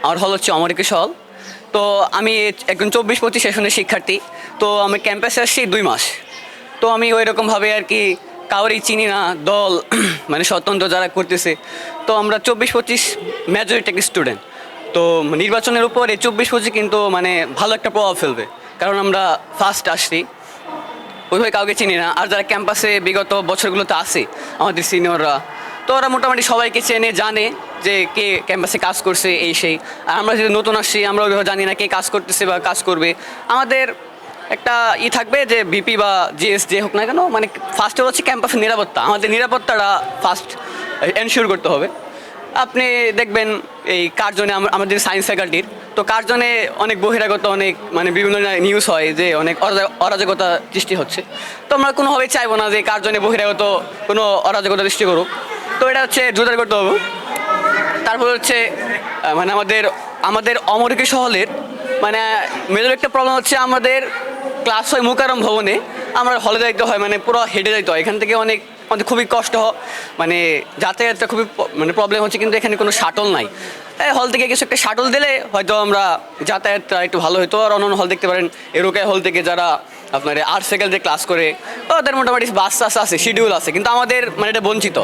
আমার হল হচ্ছে অমরিকেশ হল। তো আমি একজন 24-25 সেশনের শিক্ষার্থী। তো আমি ক্যাম্পাসে আসছি 2 মাস। তো আমি ওই রকমভাবে আর কি কাউরেই চিনি না দল মানে স্বতন্ত্র যারা করতেছে। তো আমরা 24-25 মেজরিটি স্টুডেন্ট। তো নির্বাচনের উপর এই 24-25 কিন্তু মানে ভালো একটা প্রভাব ফেলবে, কারণ আমরা ফার্স্ট আসছি, ওইভাবে কাউকে চিনি না। আর যারা ক্যাম্পাসে বিগত বছরগুলোতে আসে আমাদের সিনিয়ররা, তো ওরা মোটামুটি সবাইকে চেনে, জানে যে কে ক্যাম্পাসে কাজ করছে এই সেই। আর আমরা যদি নতুন আসছি, আমরা ওইভাবে জানি না কে কাজ করতেছে বা কাজ করবে। আমাদের একটা থাকবে যে বিপি বা জিএস যে হোক না কেন, মানে ফার্স্টে হচ্ছে ক্যাম্পাসের নিরাপত্তা, আমাদের নিরাপত্তাটা ফার্স্ট এনশিওর করতে হবে। আপনি দেখবেন এই কার্জনে আমাদের সায়েন্স ফ্যাকাল্টির, তো কার্জনে অনেক বহিরাগত অনেক মানে বিভিন্ন নিউজ হয় যে অনেক অরাজকতা সৃষ্টি হচ্ছে। তো আমরা কোনোভাবেই চাইবো না যে কার্জনে বহিরাগত কোনো অরাজকতা সৃষ্টি করুক। তো এটা হচ্ছে জোরদার করতে হবে। তারপর হচ্ছে মানে আমাদের আমাদের অমরিকেশ হলের মানে মেজর একটা প্রবলেম হচ্ছে, আমাদের ক্লাস হয় মোকাররম ভবনে, আমরা হলে যাইতে হয়, মানে পুরো হেঁটে যাইতে হয় এখান থেকে। অনেক আমাদের খুবই কষ্ট হয়, মানে যাতায়াতটা খুবই মানে প্রবলেম হচ্ছে। কিন্তু এখানে কোনো শাটল নাই। হল থেকে কিছু একটা শাটল দিলে হয়তো আমরা যাতায়াতটা একটু ভালো হতো। আর অন্য হল দেখতে পারেন, এরোকায় হল থেকে যারা আপনার আর্টস ফ্যাকাল্টিতে ক্লাস করে, ওদের মোটামুটি বাস টাস আছে, শিডিউল আছে, কিন্তু আমাদের মানে এটা বঞ্চিত।